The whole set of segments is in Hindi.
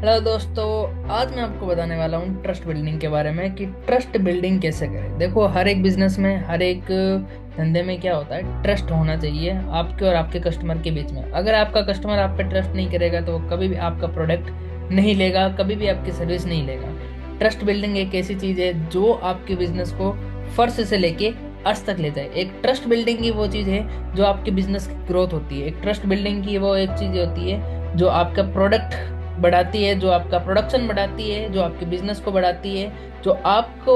हेलो दोस्तों। आज मैं आपको बताने वाला हूँ ट्रस्ट बिल्डिंग के बारे में कि ट्रस्ट बिल्डिंग कैसे करें। देखो, हर एक बिजनेस में, हर एक धंधे में क्या होता है, ट्रस्ट होना चाहिए आपके और आपके कस्टमर के बीच में। अगर आपका कस्टमर आप पे ट्रस्ट नहीं करेगा तो वो कभी भी आपका प्रोडक्ट नहीं लेगा, कभी भी आपकी सर्विस नहीं लेगा। ट्रस्ट बिल्डिंग एक ऐसी चीज़ है जो आपके बिजनेस को फर्स्ट से लेके अर्थ तक ले जाए। एक ट्रस्ट बिल्डिंग की वो चीज़ है जो आपके बिजनेस की ग्रोथ होती है। एक ट्रस्ट बिल्डिंग की वो एक चीज़ होती है जो आपका प्रोडक्ट बढ़ाती है, जो आपका प्रोडक्शन बढ़ाती है, जो आपके बिजनेस को बढ़ाती है, जो आपको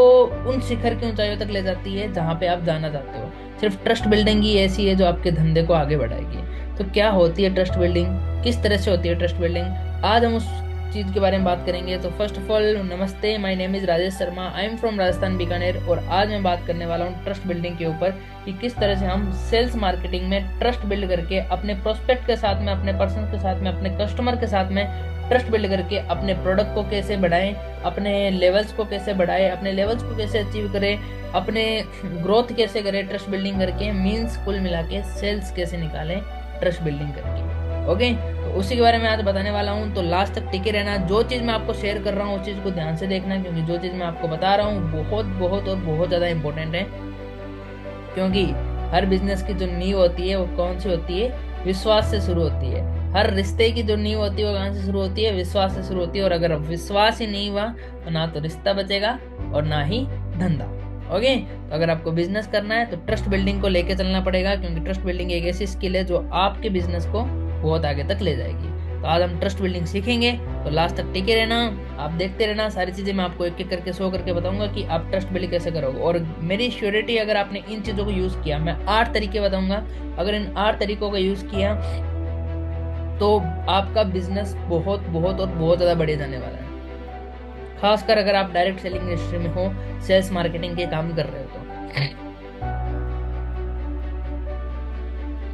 उन शिखर की ऊंचाइयों तक ले जाती है जहां पे आप जाना चाहते हो। सिर्फ ट्रस्ट बिल्डिंग ही ऐसी है जो आपके धंधे को आगे बढ़ाएगी। तो क्या होती है ट्रस्ट बिल्डिंग, किस तरह से होती है ट्रस्ट बिल्डिंग, आज हम उस चीज के बारे में बात करेंगे। तो फर्स्ट ऑफ ऑल, नमस्ते, my name is Rajesh Sharma, I am from Rajasthan Bikaner. और आज मैं बात करने वाला हूँ ट्रस्ट बिल्डिंग के ऊपर कि किस तरह से हम सेल्स मार्केटिंग में ट्रस्ट बिल्ड करके अपने प्रोस्पेक्ट के साथ में, अपने पर्सन के साथ में, अपने कस्टमर के साथ में ट्रस्ट बिल्ड करके अपने प्रोडक्ट को कैसे बढ़ाएं, अपने लेवल्स को कैसे बढ़ाएं, अपने लेवल्स को कैसे अचीव करें, अपने ग्रोथ कैसे करें ट्रस्ट बिल्डिंग करके, मींस कुल मिला के सेल्स कैसे निकालें ट्रस्ट बिल्डिंग करके। ओके, तो उसी के बारे में आज बताने वाला हूँ, तो लास्ट तक टिके रहना। जो चीज़ मैं आपको शेयर कर रहा हूँ उस चीज़ को ध्यान से देखना, क्योंकि जो चीज़ मैं आपको बता रहा हूँ बहुत बहुत और बहुत ज़्यादा इंपॉर्टेंट है। क्योंकि हर बिजनेस की जो नींव होती है वो कौन सी होती है? विश्वास से शुरू होती है। हर रिश्ते की जो नींव होती है वो कहाँ से शुरू होती है? विश्वास से शुरू होती है। और अगर विश्वास ही नहीं हुआ तो ना तो रिश्ता बचेगा और ना ही धंधा। ओके, तो अगर आपको बिजनेस करना है तो ट्रस्ट बिल्डिंग को लेके चलना पड़ेगा, क्योंकि ट्रस्ट बिल्डिंग एक ऐसी स्किल है जो आपके बिजनेस को बहुत आगे तक ले जाएगी। तो आज हम ट्रस्ट बिल्डिंग सीखेंगे, तो लास्ट तक टिके रहना, आप देखते रहना। सारी चीज़ें मैं आपको एक एक करके शो करके बताऊंगा कि आप ट्रस्ट बिल्ड कैसे करोगे। और मेरी श्योरिटी, अगर आपने इन चीज़ों को यूज़ किया, मैं 8 तरीके बताऊंगा, अगर इन 8 तरीकों का यूज़ किया तो आपका बिजनेस बहुत बहुत और बहुत ज़्यादा बढ़े जाने वाला है। खासकर अगर आप डायरेक्ट सेलिंग इंडस्ट्री में हो, सेल्स मार्केटिंग के काम कर रहे हो तो।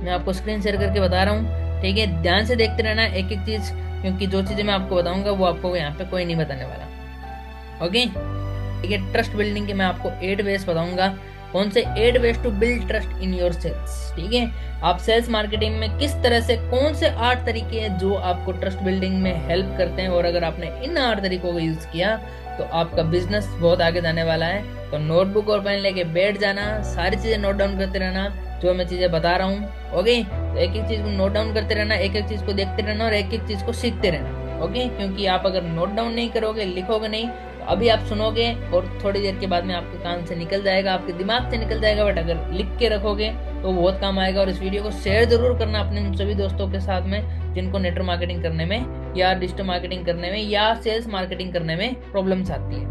मैं आपको स्क्रीन शेयर करके बता रहा हूँ, ठीक है? ध्यान से देखते रहना एक एक चीज, क्योंकि जो चीजें मैं आपको बताऊंगा वो आपको यहाँ पे कोई नहीं बताने वाला। ओके, ठीक है? ट्रस्ट बिल्डिंग के मैं आपको 8 वेज बताऊंगा। कौन से 8 ways to build trust in your sales, ठीक है? आप सेल्स मार्केटिंग में किस तरह से, कौन से 8 तरीके हैं जो आपको ट्रस्ट बिल्डिंग में हेल्प करते हैं। और अगर आपने इन 8 तरीकों का यूज किया तो आपका बिजनेस बहुत आगे जाने वाला है। तो नोटबुक और पेन लेके बैठ जाना, सारी चीजें नोट डाउन करते रहना जो मैं चीजें बता रहा हूँ। ओके, तो एक एक चीज को नोट डाउन करते रहना, एक एक चीज को देखते रहना और एक एक चीज को सीखते रहना। ओके, क्योंकि आप अगर नोट डाउन नहीं करोगे, लिखोगे नहीं, तो अभी आप सुनोगे और थोड़ी देर के बाद में आपके कान से निकल जाएगा, आपके दिमाग से निकल जाएगा। बट अगर लिख के रखोगे तो बहुत काम आएगा। और इस वीडियो को शेयर जरूर करना अपने उन सभी दोस्तों के साथ में जिनको नेटवर्क मार्केटिंग करने में या डिजिटल मार्केटिंग करने में या सेल्स मार्केटिंग करने में प्रॉब्लम्स आती है।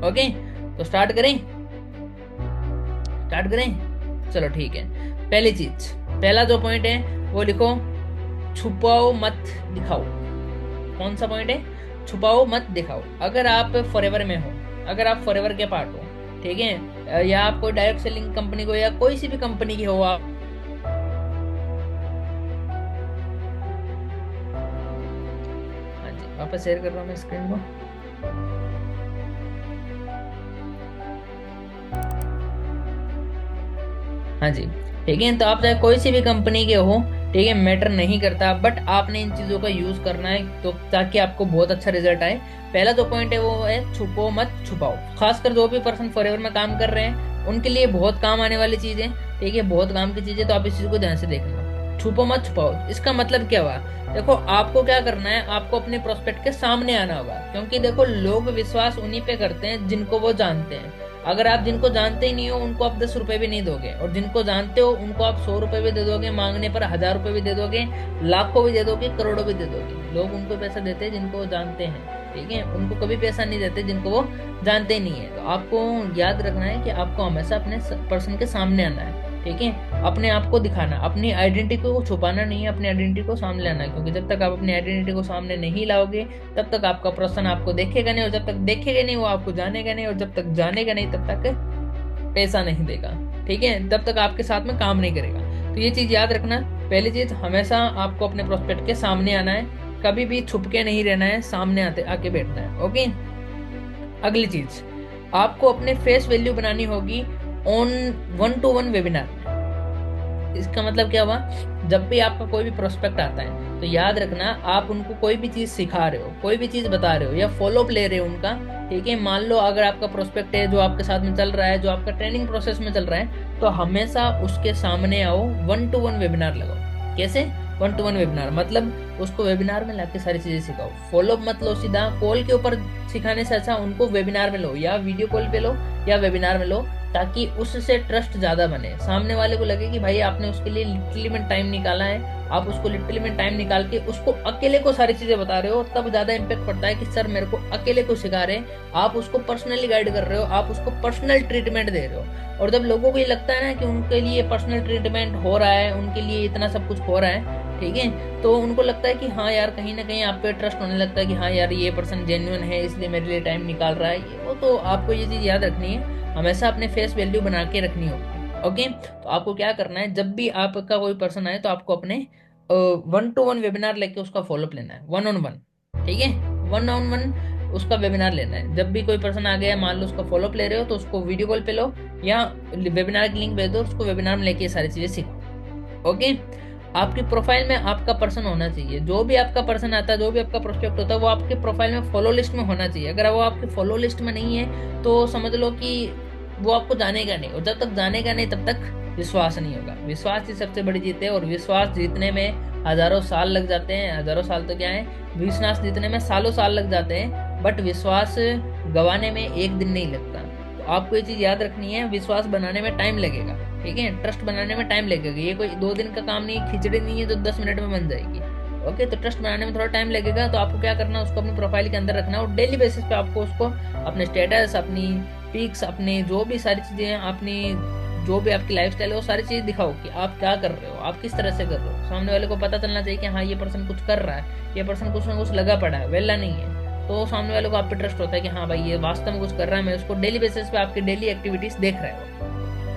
ओके, तो स्टार्ट करें। चलो ठीक है। पहली चीज, पहला जो पॉइंट है वो लिखो, छुपाओ मत दिखाओ। कौन सा पॉइंट है? छुपाओ मत दिखाओ। अगर आप फॉरएवर में हो, अगर आप फॉरएवर के पार्ट हो, ठीक है, या आप कोई डायरेक्ट सेलिंग कंपनी को या कोई सी भी कंपनी की हो आप, हाँ जी, वापस शेयर कर रहा हूँ मैं स्क्रीन को। हाँ जी, ठीक है। तो आप चाहे कोई सी भी कंपनी के हो, ठीक है, मैटर नहीं करता, बट आपने इन चीजों का यूज करना है तो ताकि आपको बहुत अच्छा रिजल्ट आए। पहला जो पॉइंट है वो है छुपो मत छुपाओ। खासकर जो भी पर्सन फॉरएवर में काम कर रहे हैं उनके लिए बहुत काम आने वाली चीज है, ठीक है, बहुत काम की चीज है। तो आप इस चीज को ध्यान से देखना, छुपो मत छुपाओ। इसका मतलब क्या हुआ? देखो, आपको क्या करना है, आपको अपने प्रोस्पेक्ट के सामने आना होगा। क्योंकि देखो, लोग विश्वास उन्हीं पे करते हैं जिनको वो जानते हैं। अगर आप जिनको जानते ही नहीं हो उनको आप 10 रुपए भी नहीं दोगे, और जिनको जानते हो उनको आप 100 रुपए भी दे दोगे, मांगने पर 1000 रुपए भी दे दोगे, लाखों भी दे दोगे, करोड़ों भी दे दोगे। लोग उनको पैसा देते हैं जिनको वो जानते हैं, ठीक है, उनको कभी पैसा नहीं देते जिनको वो जानते ही नहीं है। तो आपको याद रखना है कि आपको हमेशा अपने पर्सन के सामने आना है, ठीक है, अपने आप को दिखाना, अपनी आइडेंटिटी को छुपाना नहीं है, अपनी आइडेंटिटी को सामने लाना है। क्योंकि जब तक आप अपनी आइडेंटिटी को सामने नहीं लाओगे तब तक आपका पर्सन आपको देखेगा नहीं, और जब तक देखेगा नहीं वो आपको जानेगा नहीं, और जब तक जानेगा नहीं तब तक पैसा नहीं देगा, ठीक है, तब तक आपके साथ में काम नहीं करेगा। तो ये चीज याद रखना। पहली चीज, हमेशा आपको अपने प्रोस्पेक्ट के सामने आना है, कभी भी छुप के नहीं रहना है, सामने आते आके बैठना है। ओके, अगली चीज, आपको अपने फेस वैल्यू बनानी होगी ऑन 1-to-1 वेबिनार में। इसका मतलब क्या हुआ, जब भी आपका कोई भी प्रोस्पेक्ट आता है तो याद रखना आप उनको कोई भी चीज सिखा रहे हो, कोई भी चीज बता रहे हो या फॉलोअप ले रहे हो उनका, ठीक है। मान लो अगर आपका प्रोस्पेक्ट है जो आपके साथ में चल रहा है, जो आपका ट्रेनिंग प्रोसेस में चल रहा है, तो हमेशा उसके सामने आओ, 1-to-1 वेबिनार लगाओ। कैसे 1-to-1 वेबिनार, मतलब उसको वेबिनार में लाके सारी चीजें सिखाओ। फॉलोअप मत लो सीधा कॉल के ऊपर सिखाने से अच्छा उनको वेबिनार में लो, या वीडियो कॉल पे लो या वेबिनार में लो, ताकि उससे ट्रस्ट ज्यादा बने। सामने वाले को लगे कि भाई आपने उसके लिए लिटरली में टाइम निकाला है, आप उसको लिटरली में टाइम निकाल के उसको अकेले को सारी चीजें बता रहे हो, तब ज्यादा इम्पैक्ट पड़ता है कि सर मेरे को अकेले को सिखा रहे हैं, आप उसको पर्सनली गाइड कर रहे हो, आप उसको पर्सनल ट्रीटमेंट दे रहे हो। और जब लोगों को ये लगता है ना कि उनके लिए पर्सनल ट्रीटमेंट हो रहा है, उनके लिए इतना सब कुछ हो रहा है, ठीक है, तो उनको लगता है कि हाँ यार कहीं ना कहीं आप पे ट्रस्ट होने लगता है कि हाँ यार ये पर्सन जेन्युइन है, इसलिए मेरे लिए टाइम निकाल रहा है। वो तो आपको ये चीज याद रखनी है, हमेशा अपने फेस वैल्यू बना के रखनी होगी। ओके, तो आपको क्या करना है, जब भी आपका कोई पर्सन आए तो आपको अपने 1-to-1 वेबिनार लेके उसका फॉलोअप लेना है, 1-on-1, ठीक है, 1-on-1 उसका वेबिनार लेना है। जब भी कोई पर्सन आ गया, मान लो उसका फॉलोअप ले रहे हो, तो उसको वीडियो कॉल पे लो या वेबिनार की लिंक भेज दो, उसको वेबिनार में लेके ये सारी चीजें सीखो। ओके, आपकी प्रोफाइल में आपका पर्सन होना चाहिए, जो भी आपका पर्सन आता है, जो भी आपका प्रोस्पेक्ट होता है, वो आपके प्रोफाइल में फॉलो लिस्ट में होना चाहिए। अगर वो आपके फॉलो लिस्ट में नहीं है तो समझ लो कि वो आपको जानेगा नहीं, और जब तक जानेगा नहीं तब तक विश्वास नहीं होगा। विश्वास ही सबसे बड़ी जीत है, और विश्वास जीतने में हजारों साल लग जाते हैं, हजारों साल तो क्या है, विश्वास जीतने में सालों साल लग जाते हैं, बट विश्वास गंवाने में एक दिन नहीं लगता। तो आपको ये चीज याद रखनी है, विश्वास बनाने में टाइम लगेगा, ठीक है, ट्रस्ट बनाने में टाइम लगेगा। ये कोई 2 दिन का काम नहीं, खिचड़ी नहीं है जो 10 मिनट में बन जाएगी। ओके, तो ट्रस्ट बनाने में थोड़ा टाइम लगेगा, तो आपको क्या करना है, उसको अपनी प्रोफाइल के अंदर रखना, और डेली बेसिस पे आपको उसको अपने स्टेटस, अपनी पिक्स, अपने जो भी सारी चीजें हैं, अपनी जो भी आपकी लाइफस्टाइल है, वो सारी चीजें दिखाओ कि आप क्या कर रहे हो, आप किस तरह से कर रहे हो। सामने वाले को पता चलना चाहिए कि हाँ ये पर्सन कुछ कर रहा है, ये पर्सन कुछ ना कुछ लगा पड़ा है, वेला नहीं है। तो सामने वाले को आप पे ट्रस्ट होता है कि हाँ भाई ये वास्तव में कुछ कर रहा है, मैं उसको डेली बेसिस पे आपकी डेली एक्टिविटीज देख रहा है।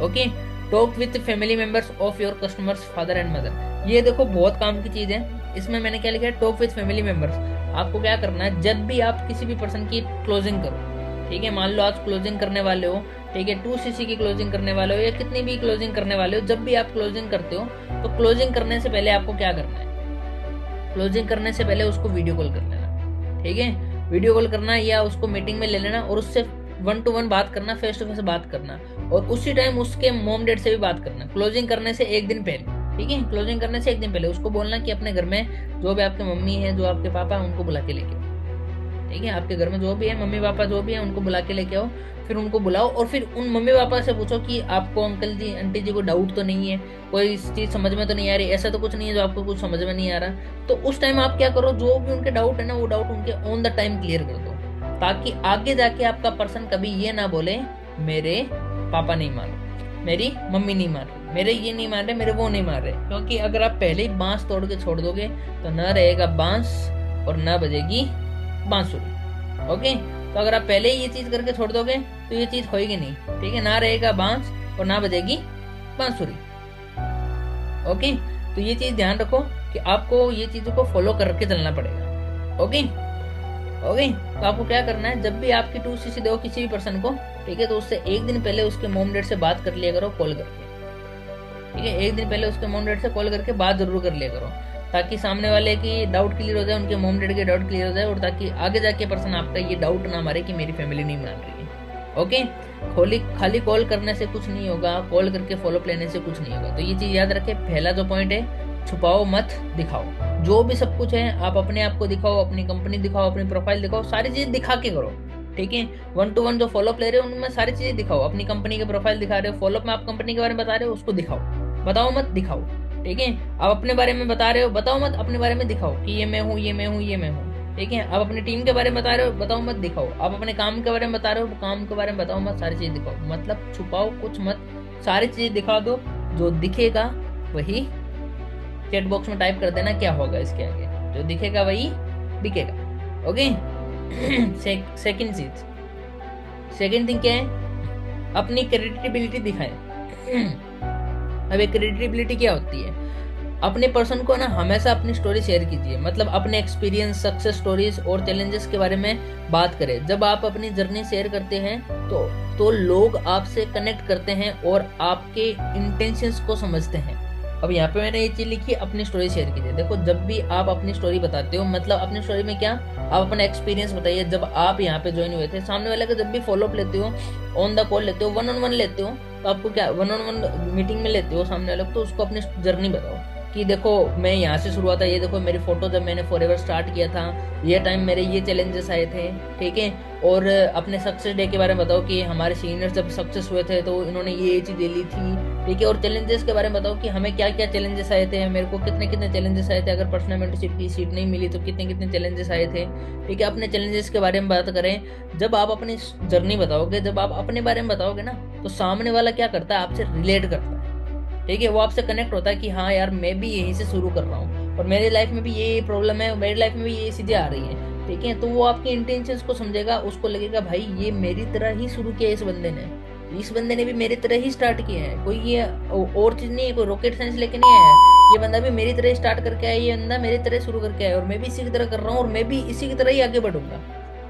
Okay, talk with family members of your customers father and mother. ये देखो बहुत काम की चीज है, इसमें मैंने क्या लिखा है, टॉक विद फैमिली मेंबर्स। आपको क्या करना है, जब भी आप किसी भी पर्सन की क्लोजिंग करो, ठीक है, मान लो आज क्लोजिंग करने वाले हो, ठीक है, 2cc की क्लोजिंग करने वाले हो या कितनी भी क्लोजिंग करने वाले हो, जब भी आप क्लोजिंग करते हो तो क्लोजिंग करने से पहले आपको क्या करना है, क्लोजिंग करने से पहले उसको वीडियो कॉल कर लेना, ठीक है, वीडियो कॉल करना या उसको मीटिंग में ले लेना, और उससे 1-to-1 बात करना, फेस टू फेस बात करना, और उसी टाइम उसके मॉम डैड से भी बात करना, क्लोजिंग करने से एक दिन पहले, ठीक है, क्लोजिंग करने से एक दिन पहले उसको बोलना कि अपने घर में जो भी आपके मम्मी है, जो आपके पापा है, उनको बुला के लेके आओ, ठीक है, आपके घर में जो भी है मम्मी पापा जो भी है उनको बुला के लेके आओ। फिर उनको बुलाओ और फिर उन मम्मी पापा से पूछो कि आपको अंकल जी आंटी जी को डाउट तो नहीं है, कोई चीज समझ में तो नहीं आ रही, ऐसा तो कुछ नहीं है जो आपको कुछ समझ में नहीं आ रहा। तो उस टाइम आप क्या करो, जो भी उनके डाउट है ना, वो डाउट उनके ऑन द टाइम क्लियर कर दो, ताकि आगे जाके आपका पर्सन कभी ये ना बोले मेरे पापा नहीं मान रहे, मेरी मम्मी नहीं मान रही, मेरे ये नहीं मान रहे, मेरे वो नहीं मान रहे। क्योंकि अगर आप पहले ही बांस तोड़ के छोड़ दोगे तो न रहेगा बांस और न बजेगी बांसुरी। ओके, तो अगर आप पहले ही ये चीज करके छोड़ दोगे तो ये चीज होएगी नहीं, ठीक है, ना रहेगा बांस और ना बजेगी बांसुरी। ओके, तो ये चीज ध्यान रखो कि आपको ये चीजों को फॉलो करके चलना पड़ेगा। ओके ओके, तो आपको क्या करना है, जब भी आपकी 2cc दो किसी भी पर्सन को, ठीक है, तो उससे एक दिन पहले उसके मॉम डैड से बात कर लिया करो, कॉल करके, ठीक है, एक दिन पहले उसके मॉम डैड से कॉल करके बात जरूर कर लिया करो, ताकि सामने वाले की डाउट क्लियर हो जाए, उनके मॉम डैड के डाउट क्लियर हो जाए, और ताकि आगे जाके पर्सन आपका ये डाउट ना मारे कि मेरी फैमिली नहीं मान रही है। ओके, खाली कॉल करने से कुछ नहीं होगा, कॉल करके फॉलोअप लेने से कुछ नहीं होगा। तो ये चीज याद रखे, पहला जो पॉइंट है, छुपाओ मत, दिखाओ। जो भी सब कुछ है आप अपने आप को दिखाओ, अपनी कंपनी दिखाओ, अपनी प्रोफाइल दिखाओ, सारी चीजें दिखा के करो, ठीक है। 1-to-1 जो फॉलोअप ले रहे हो उनमें सारी चीजें दिखाओ, अपनी कंपनी के प्रोफाइल दिखा रहे हो, फॉलोअप में आप कंपनी के बारे में बता रहे हो, उसको दिखाओ, बताओ मत, दिखाओ, ठीक है। आप अपने बारे में बता रहे हो, बताओ मत, अपने बारे में दिखाओ कि ये मैं हूँ, ये मैं हूँ, ये मैं हूँ, ठीक है। आप अपनी टीम के बारे में बता रहे हो, बताओ मत, दिखाओ। आप अपने काम के बारे में बता रहे हो, काम के बारे में बताओ मत, सारी चीजें दिखाओ। मतलब छुपाओ कुछ मत, सारी चीजें दिखा दो, जो दिखेगा वही चैट बॉक्स में टाइप कर देना, क्या होगा इसके आगे, जो दिखेगा वही दिखेगा। ओके, सेकंड थिंग क्या है, अपनी क्रेडिबिलिटी दिखाएं। अब एक क्रेडिबिलिटी क्या होती है, अपने पर्सन को ना हमेशा अपनी स्टोरी शेयर कीजिए, मतलब अपने एक्सपीरियंस, सक्सेस स्टोरीज और चैलेंजेस के बारे में बात करें। जब आप अपनी जर्नी शेयर करते हैं तो लोग आपसे कनेक्ट करते हैं और आपके इंटेंशंस को समझते हैं, अब यहाँ पे मैंने ये चीज लिखी, अपनी स्टोरी शेयर कीजिए। देखो जब भी आप अपनी स्टोरी बताते हो, मतलब अपनी स्टोरी में क्या, आप अपना एक्सपीरियंस बताइए। जब आप यहाँ पे ज्वाइन हुए थे, सामने वाले का जब भी फॉलोअप लेते हो, ऑन द कॉल लेते हो, वन ऑन वन लेते हो, तो आपको क्या, वन ऑन वन मीटिंग में लेते हो सामने वाले को, तो उसको अपनी जर्नी बताओ कि देखो मैं यहाँ से शुरुआत है, ये देखो मेरी फोटो, जब मैंने फॉरएवर स्टार्ट किया था, ये टाइम मेरे ये चैलेंजेस आए थे, ठीक है। और अपने सक्सेस डे के बारे में बताओ कि हमारे सीनियर्स जब सक्सेस हुए थे तो इन्होंने ये चीज़ें ली थी, ठीक है। और चैलेंजेस के बारे में बताओ कि हमें क्या क्या चैलेंजेस आए थे, मेरे को कितने कितने चैलेंजेस आए थे, अगर पर्सनल मेंटरशिप की सीट नहीं मिली तो कितने कितने चैलेंजेस आए थे, ठीक है। अपने चैलेंजेस के बारे में बात करें। जब आप अपनी जर्नी बताओगे, जब आप अपने बारे में बताओगे ना, तो सामने वाला क्या करता है, आपसे रिलेट करता है, ठीक है। वो आपसे कनेक्ट होता है कि हाँ यार मैं भी यहीं से शुरू कर रहा हूँ और मेरी लाइफ में भी ये प्रॉब्लम है, मेरी लाइफ में भी ये चीज़ें आ रही हैं, ठीक है। तो वो आपके इंटेंशंस को समझेगा, उसको लगेगा भाई ये मेरी तरह ही शुरू किया, इस बंदे ने भी मेरी तरह ही स्टार्ट किया है, कोई ये और चीज़ नहीं है, कोई रॉकेट साइंस लेके नहीं आया है, ये बंदा भी मेरी तरह स्टार्ट करके आया, ये बंदा मेरी तरह शुरू करके आया और मैं भी इसी की तरह कर रहा हूँ और मैं भी इसी की तरह ही आगे बढ़ूंगा,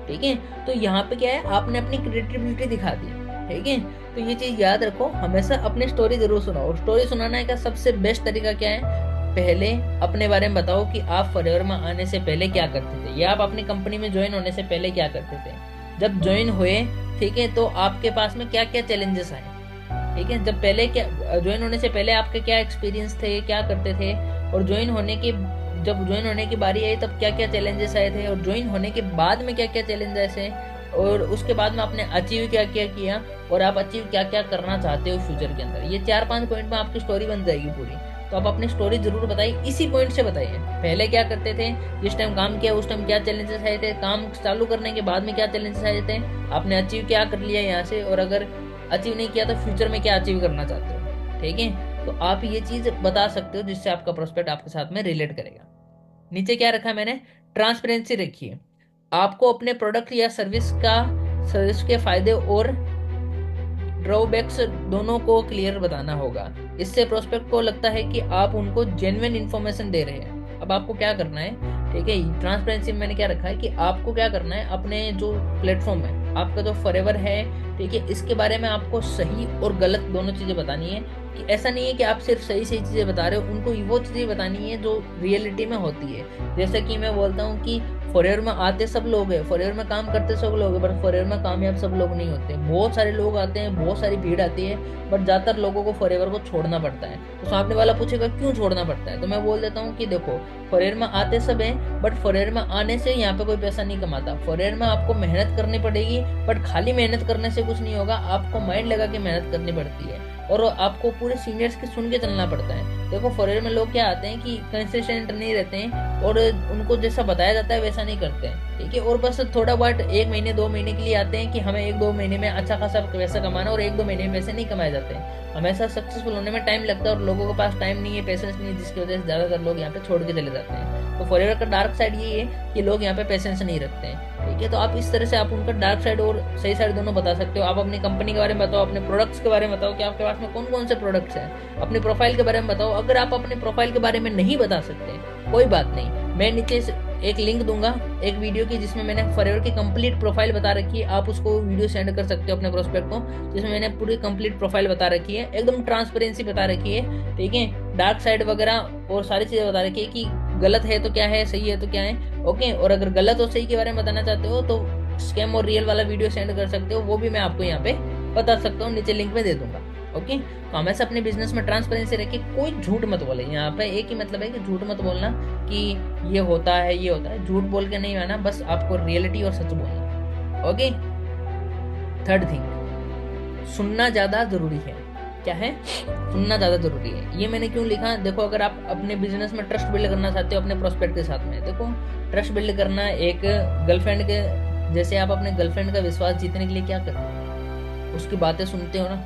ठीक है। तो यहाँ पे क्या है, आपने अपनी क्रिएटिविटी दिखा दी, ठीक है। तो ये चीज याद रखो, हमेशा अपनी स्टोरी जरूर सुनाओ। स्टोरी सुनाने का सबसे बेस्ट तरीका क्या है, पहले अपने बारे में बताओ कि आप फॉरएवर में आने से पहले क्या करते थे, या आप अपनी कंपनी में ज्वाइन होने से पहले क्या करते थे, जब ज्वाइन हुए, ठीक है, तो आपके पास में क्या क्या चैलेंजेस आए, ठीक है। जब पहले क्या, ज्वाइन होने से पहले आपके क्या एक्सपीरियंस थे, क्या करते थे, और जब ज्वाइन होने की बारी आई तब क्या क्या चैलेंजेस आए थे, और ज्वाइन होने के बाद में क्या क्या चैलेंजेस है, और उसके बाद में आपने अचीव क्या क्या किया, और आप अचीव क्या क्या करना चाहते हो फ्यूचर के अंदर। ये 4-5 पॉइंट में आपकी स्टोरी बन जाएगी पूरी। तो आप अपनी स्टोरी जरूर बताइए, इसी पॉइंट से बताइए, पहले क्या करते थे, जिस टाइम काम किया उस टाइम क्या चैलेंजेस आए थे, काम चालू करने के बाद में क्या चैलेंजेस आए थे, आपने अचीव क्या कर लिया यहाँ से, और अगर अचीव नहीं किया तो फ्यूचर में क्या अचीव करना चाहते हो, ठीक है। तो आप ये चीज बता सकते हो जिससे आपका प्रोस्पेक्ट आपके साथ में रिलेट करेगा। नीचे क्या रखा है मैंने, ट्रांसपेरेंसी रखी है। आपको अपने प्रोडक्ट या सर्विस के फायदे और ड्रॉबैक्स दोनों को क्लियर बताना होगा। इससे प्रोस्पेक्ट को लगता है कि आप उनको जेन्युइन इन्फॉर्मेशन दे रहे हैं। अब आपको क्या करना है, ठीक है, ट्रांसपेरेंसी में मैंने क्या रखा है कि आपको क्या करना है, अपने जो प्लेटफॉर्म है आपका जो फॉरएवर है, ठीक है, इसके बारे में आपको सही और गलत दोनों चीजें बतानी है। कि ऐसा नहीं है कि आप सिर्फ सही सही चीजें बता रहे हो, उनको वो चीजें बतानी है जो रियलिटी में होती है। जैसे कि मैं बोलता हूँ कि फॉरएवर में आते सब लोग हैं, फॉरएवर में काम करते सब लोग हैं, बट फॉरएवर में कामयाब सब लोग नहीं होते। बहुत सारे लोग आते हैं, बहुत सारी भीड़ आती है, बट ज्यादातर लोगों को फॉरएवर को छोड़ना पड़ता है। तो सामने वाला पूछेगा क्यों छोड़ना पड़ता है, तो मैं बोल देता हूँ कि देखो फॉरएवर में आते सब हैं, बट फॉरएवर में आने से यहाँ पे कोई पैसा नहीं कमाता। फॉरएवर में आपको मेहनत करनी पड़ेगी, बट खाली मेहनत करने से कुछ नहीं होगा, आपको माइंड लगा के मेहनत करनी पड़ती है और आपको पूरे सीनियर्स की सुन के चलना पड़ता है। देखो फॉरएवर में लोग क्या आते हैं कि कंसिस्टेंट नहीं रहते हैं और उनको जैसा बताया जाता है वैसा नहीं करते हैं, ठीक है। और बस थोड़ा बहुत 1 महीने 2 महीने के लिए आते हैं कि हमें 1-2 महीने में अच्छा खासा पैसा कमाना, और 1-2 महीने में पैसे नहीं कमाए जाते हैं। हमेशा सक्सेसफुल होने में टाइम लगता है और लोगों के पास टाइम नहीं है, पेशेंस नहीं है, जिसकी वजह से ज्यादातर लोग यहाँ पे छोड़ के चले जाते हैं। तो फॉरएवर का डार्क साइड ये है कि लोग यहाँ पे पेशेंस नहीं रखते हैं, ठीक है। तो आप इस तरह से आप उनका डार्क साइड और सही साइड दोनों बता सकते हो। आप अपनी कंपनी के बारे में बताओ, अपने प्रोडक्ट्स के बारे में बताओ कि आपके पास में कौन कौन से प्रोडक्ट्स हैं, अपनी प्रोफाइल के बारे में बताओ। अगर आप अपने प्रोफाइल के बारे में नहीं बता सकते कोई बात नहीं, मैं नीचे एक लिंक दूंगा एक वीडियो की जिसमें मैंने फॉरएवर की कंप्लीट प्रोफाइल बता रखी है। आप उसको वीडियो सेंड कर सकते हो अपने प्रोस्पेक्ट को, जिसमें मैंने पूरी कंप्लीट प्रोफाइल बता रखी है, एकदम ट्रांसपेरेंसी बता रखी है, ठीक है। डार्क साइड वगैरह और सारी चीजें बता रखी है कि गलत है तो क्या है, सही है तो क्या है, ओके। और अगर गलत और सही के बारे में बताना चाहते हो तो स्कैम और रियल वाला वीडियो सेंड कर सकते हो, वो भी मैं आपको यहाँ पे बता सकता हूँ, नीचे लिंक में दे दूंगा, ओके। तो हमेशा अपने बिजनेस में ट्रांसपेरेंसी रखिए, कोई झूठ मत बोले। यहाँ पे एक ही मतलब है कि झूठ मत बोलना कि ये होता है ये होता है, झूठ बोल के नहीं आना, बस आपको रियलिटी और सच बोलना, ओके। थर्ड थिंग, सुनना ज्यादा जरूरी है। क्या है, सुनना ज्यादा जरूरी है। ये मैंने क्यों लिखा, देखो अगर आप अपने बिजनेस में ट्रस्ट बिल्ड करना चाहते हो अपने प्रोस्पेक्ट के साथ में, देखो ट्रस्ट बिल्ड करना एक गर्लफ्रेंड के जैसे, आप अपने गर्लफ्रेंड का विश्वास जीतने के लिए क्या करते हो, उसकी बातें सुनते हो ना,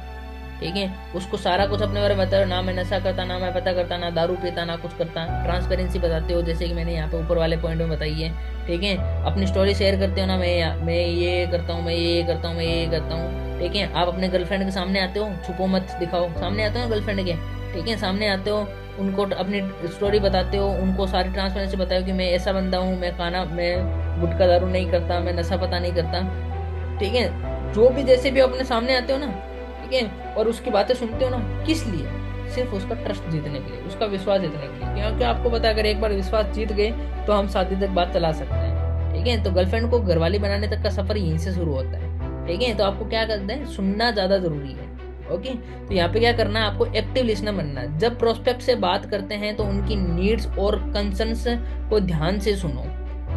ठीक है, उसको सारा कुछ अपने बारे में बताओ, ना मैं नशा करता, ना मैं पता करता, ना दारू पीता, ना कुछ करता, ट्रांसपेरेंसी बताते हो जैसे कि मैंने यहाँ पे ऊपर वाले पॉइंट में बताई है, ठीक है। अपनी स्टोरी शेयर करते हो ना, मैं ये करता हूँ, मैं ये करता हूँ, मैं ये करता हूँ, ठीक है। आप अपने गर्लफ्रेंड के सामने आते हो, छुपो मत दिखाओ, सामने आते हो गर्लफ्रेंड के, ठीक है, सामने आते हो, उनको अपनी स्टोरी बताते हो, उनको सारी ट्रांसपेरेंसी बताओ कि मैं ऐसा बंदा हूँ, मैं गुटखा दारू नहीं करता, मैं नशा पता नहीं करता, ठीक है। जो भी जैसे भी अपने सामने आते हो ना, ठीक है, और उसकी बातें सुनते हो ना, किस लिए, सिर्फ उसका ट्रस्ट जीतने के लिए, उसका विश्वास जीतने के लिए। क्योंकि आपको पता है अगर एक बार विश्वास जीत गए तो हम शादी तक बात चला सकते हैं, ठीक है। तो गर्लफ्रेंड को घरवाली बनाने तक का सफर यहीं से शुरू होता है, ठीक है। तो आपको क्या करना है, सुनना ज्यादा जरूरी है, ओके। तो यहाँ पे क्या करना है, आपको एक्टिव लिसनर बनना है। जब प्रोस्पेक्ट से बात करते हैं तो उनकी नीड्स और कंसर्न्स को ध्यान से सुनो।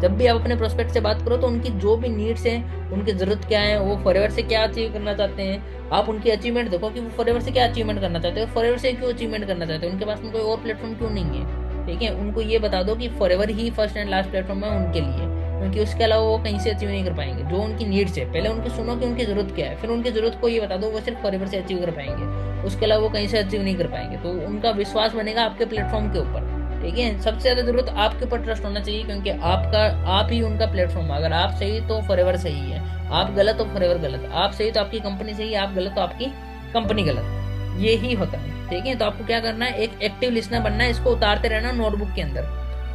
जब भी आप अपने प्रोस्पेक्ट से बात करो तो उनकी जो भी नीड्स हैं, उनकी जरूरत क्या है, वो फॉरएवर से क्या अचीव करना चाहते हैं, आप उनकी अचीवमेंट देखो कि वो फॉरएवर से क्या अचीवमेंट करना चाहते हैं, फॉरएवर से क्यों अचीवमेंट करना चाहते हैं, उनके पास में कोई और प्लेटफॉर्म क्यों नहीं है, ठीक है। उनको ये बता दो कि forever he first and last platform है उनके लिए, क्योंकि उसके अलावा वो कहीं से अचीव नहीं कर पाएंगे। जो उनकी नीड्स है पहले उनकी सुनो कि उनकी जरूरत क्या है, फिर उनकी जरूरत को ये बता दो, वो सिर्फ फॉरएवर से अचीव कर पाएंगे, उसके अलावा वो कहीं से अचीव नहीं कर पाएंगे। तो उनका विश्वास बनेगा आपके प्लेटफॉर्म के ऊपर, ठीक है। सबसे ज्यादा जरूरत आपके ऊपर ट्रस्ट होना चाहिए, क्योंकि आप ही उनका प्लेटफॉर्म है। अगर आप सही तो फॉरएवर सही है, आप गलत तो फॉरएवर गलत, आप सही तो आपकी कंपनी सही है, आप गलत तो आपकी कंपनी गलत, ये ही होता है, ठीक है। तो आपको क्या करना है, एक एक्टिव लिसनर बनना है, इसको उतारते रहना नोटबुक के अंदर,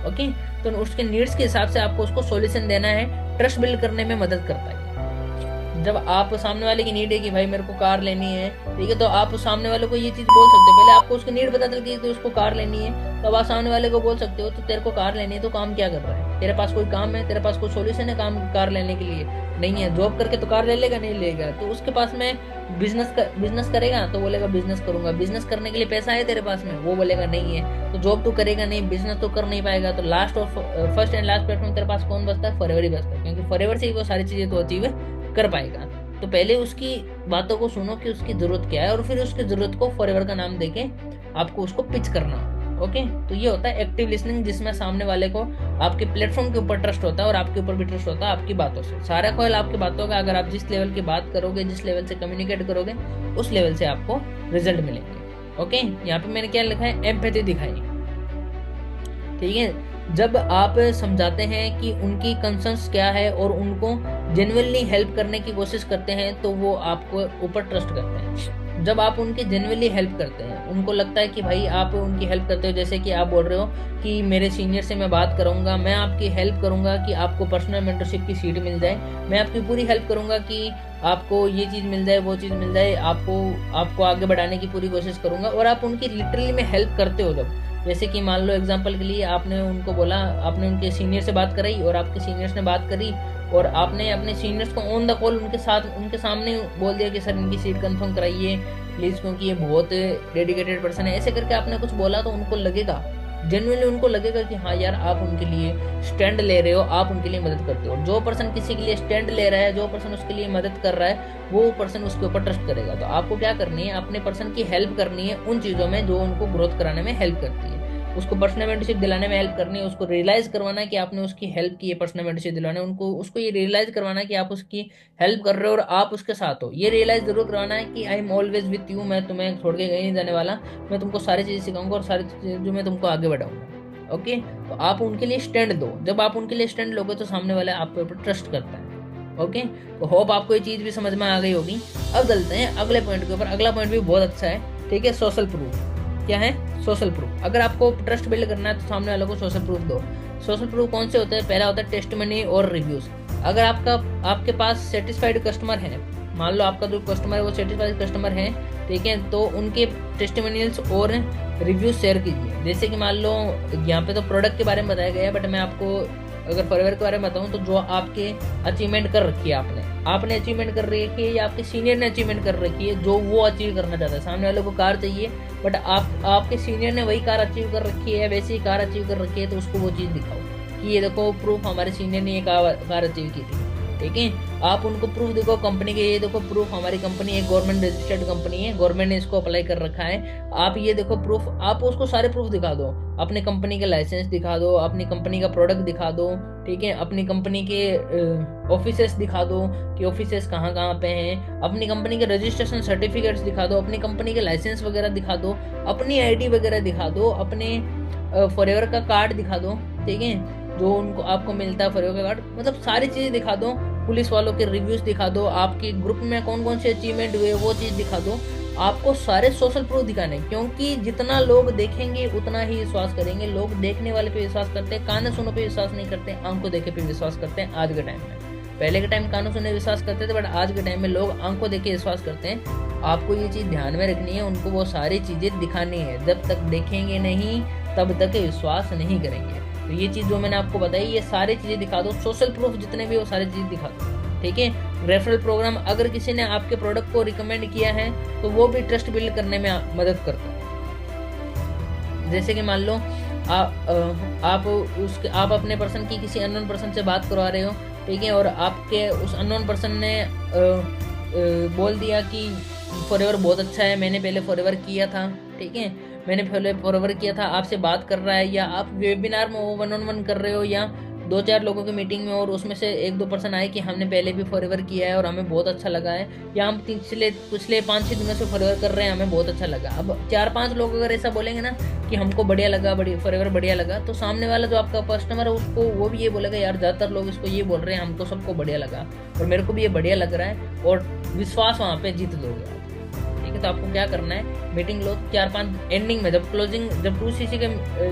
ओके। तो उसके नीड्स के हिसाब से आपको उसको सॉल्यूशन देना है, ट्रस्ट बिल्ड करने में मदद करता है। जब आप सामने वाले की नीड है कि भाई मेरे को कार लेनी है, ठीक है, तो आप सामने वाले को ये चीज बोल सकते हो। पहले आपको उसकी नीड पता चल गई तो उसको कार लेनी है, तो आप सामने वाले को बोल सकते हो तो तेरे को कार लेनी है, तो काम क्या कर रहा है, तेरे पास कोई काम है, तेरे पास कोई सोल्यूशन है काम कार लेने के लिए, नहीं है। जॉब करके तो कार ले लेगा नहीं लेगा, तो उसके पास में बिजनेस करेगा तो बोलेगा बिजनेस करूंगा, बिजनेस करने के लिए पैसा है तेरे पास में, वो बोलेगा नहीं है। तो जॉब तो करेगा नहीं, बिजनेस तो कर नहीं पाएगा, तो लास्ट और फर्स्ट एंड लास्ट प्लेटफॉर्म तेरे पास कौन बचता है, फॉरएवर ही बचता है, क्योंकि फॉरएवर से ही वो सारी चीजें तो अचीव कर पाएगा। तो पहले उसकी बातों को सुनो कि उसकी जरूरत क्या है, और फिर उसकी जरूरत को फॉरएवर का नाम देके आपको उसको पिच करना, ओके। तो ये होता है एक्टिव लिसनिंग, जिसमें सामने वाले को आपके प्लेटफॉर्म के ऊपर ट्रस्ट होता है और आपके ऊपर भी ट्रस्ट होता है आपकी बातों से। सारा ख्याल आपकी बातों का, अगर आप जिस लेवल की बात करोगे, जिस लेवल से कम्युनिकेट करोगे, उस लेवल से आपको रिजल्ट मिलेंगे, ओके। यहाँ पे मैंने क्या लिखा है, एम्पैथी दिखाई, ठीक है। जब आप समझाते हैं कि उनकी कंसर्न्स क्या है और उनको जेन्युइनली हेल्प करने की कोशिश करते हैं, तो वो आपको ऊपर ट्रस्ट करते हैं। जब आप उनकी जेन्युइनली हेल्प करते हैं, उनको लगता है कि भाई आप उनकी हेल्प करते हो, जैसे कि आप बोल रहे हो कि मेरे सीनियर से मैं बात करूंगा, मैं आपकी हेल्प करूंगा कि आपको पर्सनल मेंटरशिप की सीट मिल जाए, मैं आपकी पूरी हेल्प करूंगा कि आपको ये चीज़ मिल जाए, वो चीज़ मिल जाए, आपको आगे बढ़ाने की पूरी कोशिश करूंगा। और आप उनकी लिटरली में हेल्प करते हो। जब जैसे कि मान लो एग्जांपल के लिए आपने उनको बोला, आपने उनके सीनियर से बात कराई और आपके सीनियर्स ने बात करी, और आपने अपने सीनियर्स को ऑन द कॉल उनके सामने बोल दिया कि सर इनकी सीट कंफर्म कराइए प्लीज़, क्योंकि ये बहुत डेडिकेटेड पर्सन है। ऐसे करके आपने कुछ बोला तो उनको लगेगा, जेन्युइनली उनको लगेगा कि हाँ यार आप उनके लिए स्टैंड ले रहे हो, आप उनके लिए मदद करते हो। जो पर्सन किसी के लिए स्टैंड ले रहा है, जो पर्सन उसके लिए मदद कर रहा है, वो पर्सन उसके ऊपर ट्रस्ट करेगा। तो आपको क्या करनी है, अपने पर्सन की हेल्प करनी है उन चीज़ों में जो उनको ग्रोथ कराने में हेल्प करती है, उसको पर्सनल मेंटरशिप दिलाने में हेल्प करनी है, उसको रियलाइज करवाना है कि आपने उसकी हेल्प की है, पर्सनल मेंटरशिप दिलाना है, उसको ये रियलाइज करवाना है कि आप उसकी हेल्प कर रहे हो और आप उसके साथ हो। ये रियलाइज जरूर करवाना है कि I am always with you, मैं तुम्हें छोड़ के कहीं नहीं जाने वाला, मैं तुमको सारी चीजें सिखाऊंगा और सारी चीजें जो मैं तुमको आगे बढ़ाऊंगा, ओके। तो आप उनके लिए स्टैंड दो। जब आप उनके लिए स्टैंड लोगे तो सामने वाला आपके ऊपर ट्रस्ट करता है, ओके। तो होप आपको ये चीज भी समझ में आ गई होगी। अब चलते हैं अगले पॉइंट के ऊपर। अगला पॉइंट भी बहुत अच्छा है, ठीक है। सोशल प्रूफ क्या है, सोशल प्रूफ। अगर आपको ट्रस्ट बिल्ड करना है तो सामने वालों को सोशल प्रूफ दो। सोशल प्रूफ कौन से होते हैं, पहला होता है टेस्टिमनी और रिव्यूज। अगर आपके पास सेटिस्फाइड कस्टमर है, मान लो आपका जो कस्टमर है वो सेटिस्फाइड कस्टमर है, ठीक है, तो उनके टेस्टिमोनियल्स और रिव्यूज शेयर कीजिए। जैसे कि मान लो यहाँ पे तो प्रोडक्ट के बारे में बताया गया है, बट मैं आपको अगर फॉरएवर के बारे में बताऊं तो जो आपके अचीवमेंट कर रखी है, आपने अचीवमेंट कर रखी है या आपके सीनियर ने अचीवमेंट कर रखी है, जो वो अचीव करना चाहता है। सामने वाले को कार चाहिए बट आपके सीनियर ने वही कार अचीव कर रखी है, वैसे ही कार अचीव कर रखी है, तो उसको वो चीज़ दिखाओ कि ये देखो प्रूफ, हमारे सीनियर ने ये कार अचीव की थी, ठीक है। आप उनको प्रूफ दिखाओ कंपनी के, ये देखो प्रूफ, हमारी कंपनी एक गवर्नमेंट रजिस्टर्ड कंपनी है, गवर्नमेंट ने इसको अप्लाई कर रखा है, आप ये देखो प्रूफ। आप उसको सारे प्रूफ दिखा दो, अपने कंपनी के लाइसेंस दिखा दो, अपनी कंपनी का प्रोडक्ट दिखा दो, ठीक है, अपनी कंपनी के ऑफिसेस दिखा दो कि ऑफिसेस कहाँ कहाँ पे हैं, अपनी कंपनी के रजिस्ट्रेशन सर्टिफिकेट्स दिखा दो, अपनी कंपनी के लाइसेंस वगैरह दिखा दो, अपनी आईडी वगैरह दिखा दो, अपने फॉरएवर का कार्ड दिखा दो, ठीक है, जो उनको आपको मिलता है फॉरएवर का कार्ड, मतलब सारी चीज़ें दिखा दो। पुलिस वालों के रिव्यूज दिखा दो, आपके ग्रुप में कौन कौन से अचीवमेंट हुए वो चीज़ दिखा दो। आपको सारे सोशल प्रूफ दिखाने, क्योंकि जितना लोग देखेंगे उतना ही विश्वास करेंगे। लोग देखने वाले पे विश्वास करते हैं, कान सुनो पे विश्वास नहीं करते, आंखों देखे पे विश्वास करते हैं आज के टाइम में। पहले के टाइम कानों सुने विश्वास करते थे, बट आज के टाइम में लोग आंखों देख के विश्वास करते हैं। आपको ये चीज़ ध्यान में रखनी है, उनको वो सारी चीज़ें दिखानी है। जब तक देखेंगे नहीं तब तक विश्वास नहीं करेंगे। तो ये चीज़ जो मैंने आपको बताई, ये सारी चीज़ें दिखा दो, सोशल प्रूफ जितने भी वो सारी चीज़ दिखा दो, ठीक है। रेफरल प्रोग्राम, अगर किसी ने आपके प्रोडक्ट को रिकमेंड किया है तो वो भी ट्रस्ट बिल्ड करने में मदद करता है। जैसे कि मान लो आप अपने पर्सन की किसी अननोन पर्सन से बात करवा रहे हो, ठीक है, और आपके उस अननोन पर्सन ने बोल दिया कि फॉरएवर बहुत अच्छा है, मैंने पहले फॉरएवर किया था, ठीक है, मैंने पहले फॉरएवर किया था, आपसे बात कर रहा है, या आप वेबिनार में 1-on-1 कर रहे हो, या 2-4 लोगों की मीटिंग में, और उसमें से 1-2 पर्सन आए कि हमने पहले भी फॉरएवर किया है और हमें बहुत अच्छा लगा है, या हम पिछले 5-6 दिनों से फॉरएवर कर रहे हैं, हमें बहुत अच्छा लगा। अब 4-5 लोग अगर ऐसा बोलेंगे ना कि हमको बढ़िया लगा, फॉरएवर बढ़िया लगा, तो सामने वाला जो आपका कस्टमर है उसको वो भी ये बोलेगा, यार ज़्यादातर लोग इसको ये बोल रहे हैं, हमको सबको बढ़िया लगा और मेरे को भी ये बढ़िया लग रहा है, और विश्वास वहाँ पर जीत लोगे। ठीक है, तो आपको क्या करना है, मीटिंग लो 4-5, एंडिंग में जब 2cc के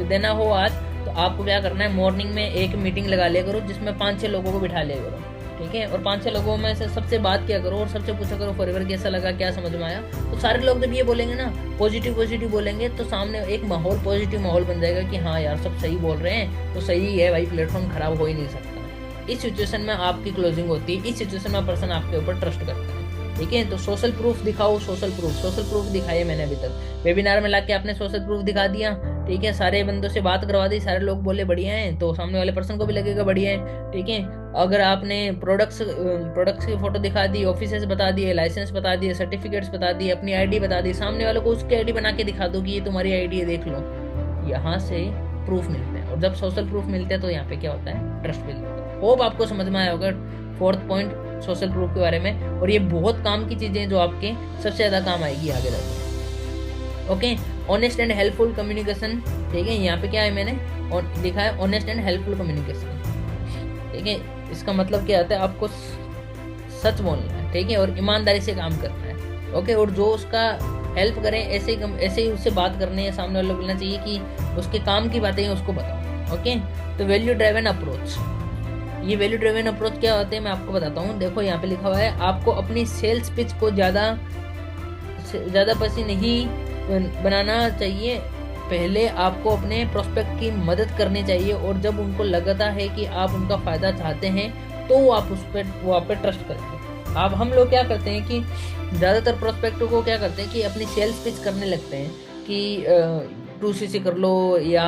देना हो आज, तो आपको क्या करना है, मॉर्निंग में एक मीटिंग लगा लिया करो जिसमें 5-6 लोगों को बिठा लिया करो, ठीक है, और 5-6 लोगों में से सबसे बात किया करो और सबसे पूछा करो फॉरएवर कैसा लगा, क्या समझ में आया। तो सारे लोग जब ये बोलेंगे ना, पॉजिटिव बोलेंगे, तो सामने एक माहौल, पॉजिटिव माहौल बन जाएगा कि हाँ यार सब सही बोल रहे हैं, तो सही है भाई, प्लेटफॉर्म खराब हो ही नहीं सकता। इस सिचुएशन में आपकी क्लोजिंग होती है, इस सिचुएशन में पर्सन आपके ऊपर ट्रस्ट करता है, ठीक है। तो सोशल प्रूफ दिखाओ, सोशल प्रूफ दिखाइए। मैंने अभी तक वेबिनार में लाके आपने सोशल प्रूफ दिखा दिया, ठीक है, सारे बंदों से बात करवा दी, सारे लोग बोले बढ़िया है, तो सामने वाले पर्सन को भी लगेगा बढ़िया है, ठीक है। अगर आपने प्रोडक्ट्स की फोटो दिखा दी, ऑफिसेस बता दिए, लाइसेंस बता दिए, सर्टिफिकेट्स बता दिए, अपनी आईडी बता दी, सामने वाले को उसकी आईडी बना के दिखा दो कि ये तुम्हारी आईडी है, देख लो, यहाँ से प्रूफ मिलते हैं। और जब सोशल प्रूफ मिलते हैं तो यहाँ पे क्या होता है, ट्रस्ट बिल्ड होता है। होप आपको समझ में आया होगा 4th पॉइंट सोशल प्रूफ के बारे में, और ये बहुत काम की चीजें जो आपके सबसे ज्यादा काम आएगी आगे जाकर। Okay, honest and helpful communication, ठीक है, यहाँ पे क्या है मैंने लिखा है, ऑनेस्ट एंड हेल्पफुल कम्युनिकेशन, ठीक है। इसका मतलब क्या होता है, आपको सच बोलना है, ठीक है, और ईमानदारी से काम करना है, ओके। और जो उसका हेल्प करें ऐसे ही उससे बात करनी है, सामने वाले को बोलना चाहिए कि उसके काम की बातें उसको बताओ, ओके। तो वैल्यू ड्राइवन अप्रोच, ये वैल्यू ड्रिवन अप्रोच क्या होते हैं मैं आपको बताता हूँ। देखो यहाँ पे लिखा हुआ है, आपको अपनी सेल्स पिच को ज़्यादा पसी नहीं बनाना चाहिए, पहले आपको अपने प्रोस्पेक्ट की मदद करनी चाहिए, और जब उनको लगता है कि आप उनका फ़ायदा चाहते हैं तो आप पे ट्रस्ट करेंगे। अब हम लोग क्या करते हैं कि ज़्यादातर प्रोस्पेक्टों को क्या करते हैं कि अपनी सेल्स पिच करने लगते हैं कि 2cc कर लो, या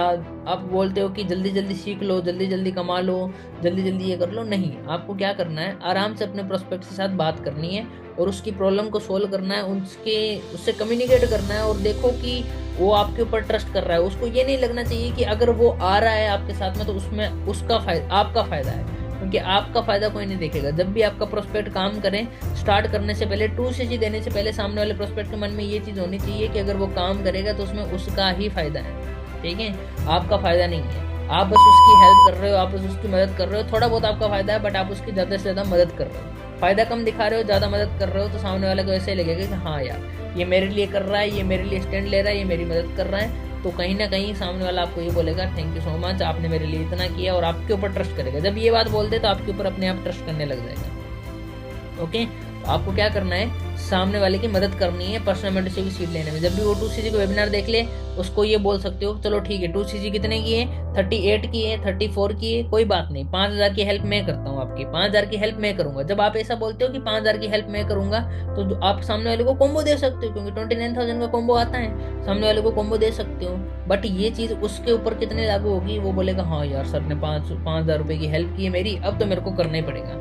आप बोलते हो कि जल्दी सीख लो, जल्दी कमा लो, जल्दी ये कर लो। नहीं, आपको क्या करना है, आराम से अपने प्रोस्पेक्ट के साथ बात करनी है और उसकी प्रॉब्लम को सोल्व करना है, उससे कम्युनिकेट करना है, और देखो कि वो आपके ऊपर ट्रस्ट कर रहा है। उसको ये नहीं लगना चाहिए कि अगर वो आ रहा है आपके साथ में तो उसमें आपका फायदा है, क्योंकि आपका फायदा कोई नहीं देखेगा। जब भी आपका प्रोस्पेक्ट काम करें, स्टार्ट करने से पहले, 2cc देने से पहले, सामने वाले प्रोस्पेक्ट के मन में ये चीज़ होनी चाहिए कि अगर वो काम करेगा तो उसमें उसका ही फायदा है, ठीक है, आपका फायदा नहीं है। आप बस उसकी हेल्प कर रहे हो, आप बस उसकी मदद कर रहे हो, थोड़ा बहुत आपका फायदा है, बट आप उसकी ज़्यादा से ज़्यादा मदद कर रहे हो। फायदा कम दिखा रहे हो, ज़्यादा मदद कर रहे हो, तो सामने वाले को ऐसे लगेगा कि हाँ यार ये मेरे लिए कर रहा है, ये मेरे लिए स्टैंड ले रहा है, ये मेरी मदद कर रहा है, तो कहीं ना कहीं सामने वाला आपको ये बोलेगा थैंक यू सो मच, आपने मेरे लिए इतना किया, और आपके ऊपर ट्रस्ट करेगा। जब ये बात बोल दे तो आपके ऊपर अपने आप ट्रस्ट करने लग जाएगा, ओके। तो आपको क्या करना है, सामने वाले की मदद करनी है पर्सनल मेंटरशिप की सीट लेने में। जब भी वो 2cc को वेबिनार देख ले, उसको ये बोल सकते हो, चलो ठीक है 2cc कितने की है, 38 की है, 34 की है, कोई बात नहीं, 5000 की हेल्प मैं करता हूँ, आपकी 5000 की हेल्प मैं करूंगा। जब आप ऐसा बोलते हो कि 5000 की हेल्प मैं करूंगा, तो आप सामने वाले को कॉम्बो दे सकते हो, क्योंकि 29,000 का कॉम्बो आता है, सामने वाले को कॉम्बो दे सकते हो। बट ये चीज उसके ऊपर कितने लागू होगी, वो बोलेगा हाँ यार सर ने 5,000 रुपए की हेल्प की है मेरी, अब तो मेरे को करना ही पड़ेगा।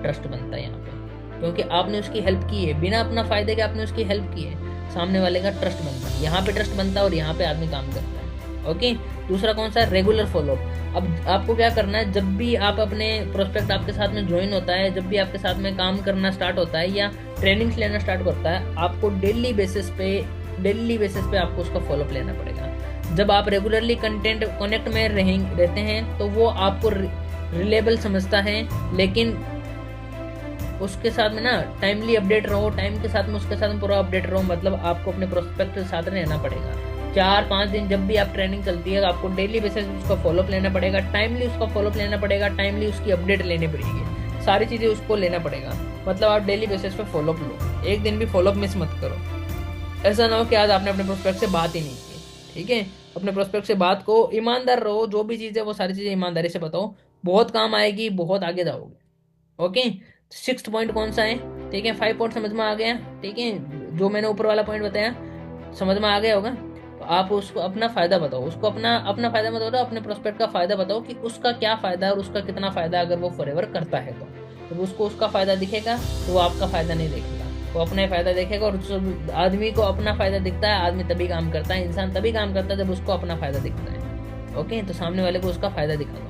ट्रस्ट बनता है यहाँ पे, क्योंकि आपने उसकी हेल्प की है, बिना अपना फायदे के आपने उसकी हेल्प की है, सामने वाले का ट्रस्ट बनता है। यहाँ पे ट्रस्ट बनता है और यहाँ पे आदमी काम करता है, ओके। दूसरा कौन सा, रेगुलर फॉलोअप। अब आपको क्या करना है, जब भी आप अपने प्रोस्पेक्ट आपके साथ में ज्वाइन होता है, जब भी आपके साथ में काम करना स्टार्ट होता है या ट्रेनिंग्स लेना स्टार्ट करता है, आपको डेली बेसिस पे आपको उसका फॉलोअप लेना पड़ेगा। जब आप रेगुलरली कनेक्ट में रहते हैं तो वो आपको रिलेबल समझता है, लेकिन उसके साथ में ना टाइमली अपडेट रहो, टाइम के साथ में उसके साथ में पूरा अपडेट रहो। मतलब आपको अपने प्रोस्पेक्ट के साथ रहना पड़ेगा। 4-5 दिन जब भी आप ट्रेनिंग चलती है, आपको डेली बेसिस उसका फॉलोअप लेना पड़ेगा, टाइमली उसका फॉलोअप लेना पड़ेगा, टाइमली उसकी अपडेट लेनी पड़ेगी। सारी चीज़ें उसको लेना पड़ेगा। मतलब आप डेली बेसिस पे फॉलोअप लो, एक दिन भी फॉलोअप मिस मत करो। ऐसा ना हो कि आज आपने अपने प्रोस्पेक्ट से बात ही नहीं की, ठीक है। अपने प्रोस्पेक्ट से बात को, ईमानदार रहो, जो भी चीज़ है वो सारी चीज़ें ईमानदारी से बताओ, बहुत काम आएगी, बहुत आगे जाओगे। ओके, सिक्स्थ पॉइंट कौन सा है, ठीक है। 5 पॉइंट समझ में आ गया, ठीक है। जो मैंने ऊपर वाला पॉइंट बताया समझ में आ गया होगा। तो आप उसको अपना फायदा बताओ, उसको अपना अपना फायदा मत बताओ, अपने प्रोस्पेक्ट का फायदा बताओ कि उसका क्या फायदा है और उसका कितना फायदा अगर वो फॉरएवर करता है तो उसको उसका फायदा दिखेगा, तो वो आपका फायदा नहीं देखेगा, वो अपना ही फायदा देखेगा। और आदमी को अपना फायदा दिखता है, आदमी तभी काम करता है, इंसान तभी काम करता है जब उसको अपना फायदा दिखता है। ओके, तो सामने वाले को उसका फायदा दिखा दो।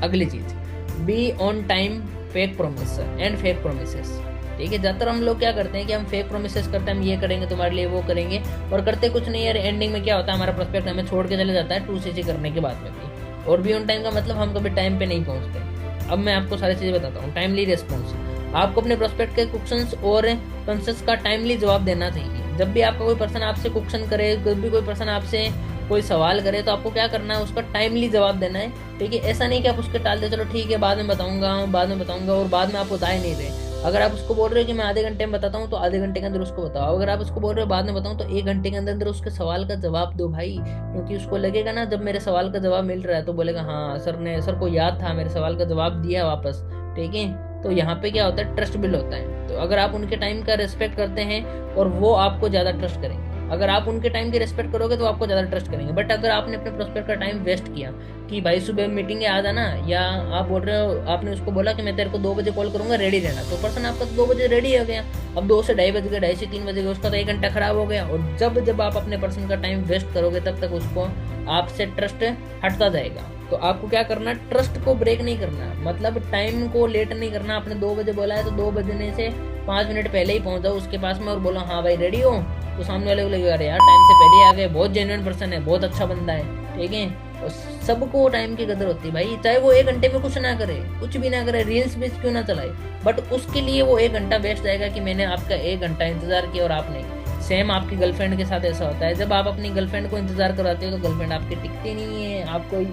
अगली चीज, be on time fake promise and fake promises, ठीक है। ज्यादातर हम लोग क्या करते हैं कि हम फेक प्रोमिसेस करते हैं, हम ये करेंगे तुम्हारे लिए, वो करेंगे, और करते कुछ नहीं यार। एंडिंग में क्या होता है, हमारा प्रोस्पेक्ट हमें छोड़ के चले जाता है 2cc करने के बाद में भी। और बी ऑन टाइम का मतलब हम कभी टाइम पे नहीं पहुंचते। अब मैं आपको सारी चीजें बताता हूँ। टाइमली रिस्पॉन्स, आपको अपने प्रोस्पेक्ट के क्वेश्चंस और कंसेंस का टाइमली जवाब देना चाहिए। जब भी आपका कोई पर्सन आपसे क्वेश्चन करे, जब भी कोई पर्सन आपसे कोई सवाल करे, तो आपको क्या करना है, उसका टाइमली जवाब देना है, ठीक है। ऐसा नहीं कि आप उसके टाल दे, चलो ठीक है बाद में बताऊंगा, बाद में बताऊंगा, और बाद में आप बता ही नहीं रहे। अगर आप उसको बोल रहे हो कि मैं आधे घंटे में बताता हूँ, तो आधे घंटे के अंदर उसको बताओ। अगर आप उसको बोल रहे हो बाद में बताऊँ, तो 1 घंटे के अंदर उसके सवाल का जवाब दो भाई। क्योंकि उसको लगेगा ना, जब मेरे सवाल का जवाब मिल रहा है तो बोलेगा हाँ सर को याद था, मेरे सवाल का जवाब दिया वापस, ठीक है। तो यहाँ पे क्या होता है, ट्रस्ट बिल्ड होता है। तो अगर आप उनके टाइम का रिस्पेक्ट करते हैं, और वो आपको ज्यादा ट्रस्ट करेंगे। अगर आप उनके टाइम की रिस्पेक्ट करोगे तो आपको ज्यादा ट्रस्ट करेंगे। बट अगर आपने अपने प्रोस्पेक्ट का टाइम वेस्ट किया कि भाई सुबह मीटिंग है आ जाना, या आप बोल रहे हो, आपने उसको बोला कि मैं तेरे को 2 बजे कॉल करूंगा, रेडी रहना, तो पर्सन आपका 2 बजे रेडी हो गया। अब 2 से 2:30 बज गए, 2:30 से 3 बजे गए, उसका तो 1 घंटा खराब हो गया। और जब आप अपने पर्सन का टाइम वेस्ट करोगे, तब तक उसको आपसे ट्रस्ट हटता जाएगा। तो आपको क्या करना, ट्रस्ट को ब्रेक नहीं करना, मतलब टाइम को लेट नहीं करना। आपने 2 बजे बोला है तो 2 बजने से 5 मिनट पहले ही पहुंच जाओ उसके पास में, और बोलो हाँ भाई रेडी हो। तो सामने वाले को लगेगा अरे यार टाइम से पहले आ गए, बहुत जेन्युइन पर्सन है, बहुत अच्छा बंदा है, ठीक है। और सबको टाइम की कदर होती है भाई, चाहे वो 1 घंटे में कुछ ना करे, कुछ भी ना करे, रील्स भी क्यों ना चलाए, बट उसके लिए वो 1 घंटा वेस्ट जाएगा कि मैंने आपका 1 घंटा इंतजार किया और आपने। सेम आपकी गर्लफ्रेंड के साथ ऐसा होता है, जब आप अपनी गर्लफ्रेंड को इंतजार कराते हो तो गर्लफ्रेंड आपकी टिकती नहीं है। आपको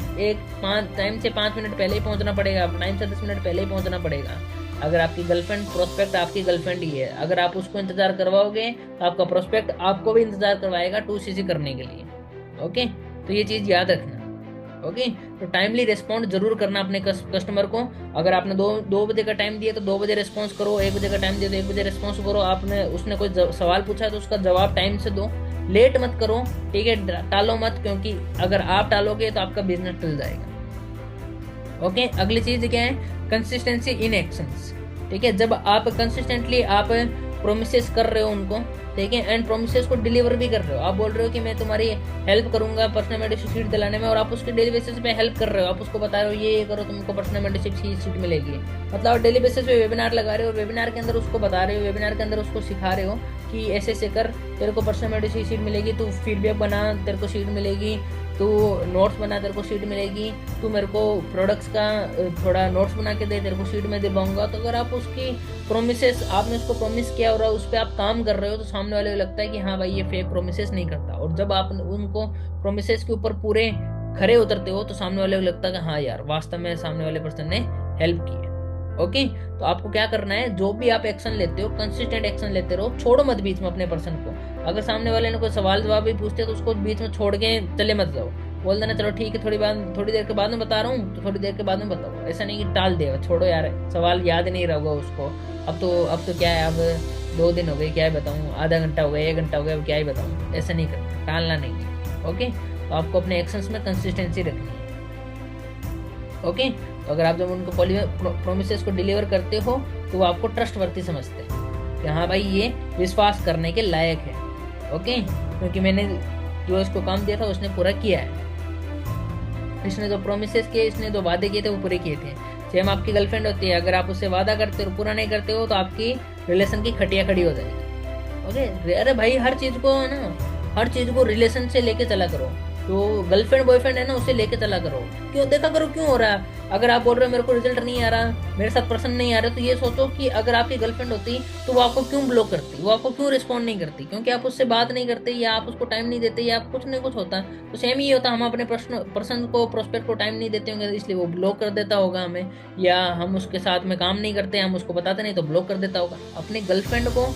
टाइम से 5 मिनट पहले ही पहुंचना पड़ेगा, टाइम से 10 मिनट पहले ही पहुंचना पड़ेगा। अगर आपकी गर्लफ्रेंड प्रोस्पेक्ट आपकी गर्लफ्रेंड ही है, अगर आप उसको इंतजार करवाओगे तो आपका प्रोस्पेक्ट आपको भी इंतजार करवाएगा 2cc करने के लिए। ओके, तो ये चीज याद रखना। ओके, तो टाइमली रिस्पॉन्ड जरूर करना अपने कस्टमर को। अगर आपने 2 बजे का टाइम दिया तो 2 बजे रिस्पॉन्स करो, 1 बजे का टाइम दिया तो 1 बजे रिस्पॉन्स करो। आपने उसने कोई सवाल पूछा है तो उसका जवाब टाइम से दो, लेट मत करो, ठीक है, टालो मत, क्योंकि अगर आप टालोगे तो आपका बिजनेस टल जाएगा। ओके, अगली चीज क्या है, कंसिस्टेंसी इन एक्शंस, ठीक है। जब आप कंसिस्टेंटली आप प्रोमिसेस कर रहे हो उनको, ठीक है, एंड प्रोमिसेस को डिलीवर भी कर रहे हो। आप बोल रहे हो कि मैं तुम्हारी हेल्प करूंगा पर्सनल मेंटरशिप सीट दिलाने में, और आप उसके डेली बेसिस पे हेल्प कर रहे हो। आप उसको बता रहे हो ये करो, तुमको पर्सनल मेंटरशिप सीट मिलेगी। मतलब आप डेली बेसिस पे वेबिनार लगा रहे हो, वेबिनार के अंदर उसको बता रहे हो, वेबिनार के अंदर उसको सिखा रहे हो कि ऐसे ऐसे कर, तेरे को पर्सनल मेंटरशिप सीट मिलेगी, तू फीडबैक बना, तेरे को सीट मिलेगी, तू नोट्स बना, तेरे को सीट मिलेगी, तू मेरे को प्रोडक्ट्स का थोड़ा नोट्स बना के दे, तेरे को सीट में दिलवाऊंगा। तो अगर आप उसकी प्रोमिसेस, आपने उसको प्रोमिस किया और उस पर आप काम कर रहे हो, तो सामने वाले को लगता है कि हाँ भाई ये फेक प्रोमिसेस नहीं करता। और जब आप उनको प्रोमिसेस के ऊपर पूरे खरे उतरते हो, तो सामने वाले को लगता है कि हाँ यार वास्तव में सामने वाले पर्सन ने हेल्प की है। ओके, तो आपको क्या करना है, जो भी आप एक्शन लेते हो कंसिस्टेंट एक्शन लेते रहो, छोड़ो मत बीच में अपने पर्सन को। अगर सामने वाले ने कोई सवाल जवाब भी पूछते तो उसको बीच में छोड़ के चले मत जाओ, बोल देना चलो ठीक है थोड़ी देर के बाद में बता रहा हूँ, तो थोड़ी देर के बाद में बताओ। ऐसा नहीं कि टाल दे, छोड़ो यार, सवाल याद नहीं रहेगा उसको। अब तो क्या है, अब 2 दिन हो गए, क्या है बताऊँ, आधा घंटा हो गया, 1 घंटा हो गया, अब क्या ही बताऊँ। ऐसा नहीं करना, टालना नहीं है। ओके, तो आपको अपने एक्शंस में कंसिस्टेंसी रखनी है। ओके, तो अगर आप जब उनको प्रोमिसेस को डिलीवर करते हो तो वो आपको ट्रस्टवर्दी समझते हैं कि हाँ भाई ये विश्वास करने के लायक है। ओके, क्योंकि मैंने जो इसको काम दिया था उसने पूरा किया है, इसने जो प्रोमिसेस किए, इसने जो वादे किए थे वो पूरे किए थे। सेम आपकी गर्लफ्रेंड होती है, अगर आप उससे वादा करते हो पूरा नहीं करते हो तो आपकी रिलेशन की खटिया खड़ी हो जाएगी। ओके, अरे भाई हर चीज को ना, हर चीज को रिलेशन से लेके चला करो। जो गर्लफ्रेंड बॉयफ्रेंड है ना उसे लेके चला करो, क्यों देखा करो क्यों हो रहा है। अगर आप बोल रहे हो मेरे को रिजल्ट नहीं आ रहा, मेरे साथ पर्सन नहीं आ रहा, तो ये सोचो कि अगर आपकी गर्लफ्रेंड होती तो वो आपको क्यों ब्लॉक करती, वो आपको क्यों रिस्पॉन्ड नहीं करती, क्योंकि आप उससे बात नहीं करते, या आप उसको टाइम नहीं देते, या आप कुछ नहीं कुछ होता। तो सेम ही होता, हम अपने पर्सन को प्रोस्पेक्ट को टाइम नहीं देते होंगे इसलिए वो ब्लॉक कर देता होगा हमें, या हम उसके साथ में काम नहीं करते, हम उसको बताते नहीं तो ब्लॉक कर देता होगा। अपनी गर्लफ्रेंड को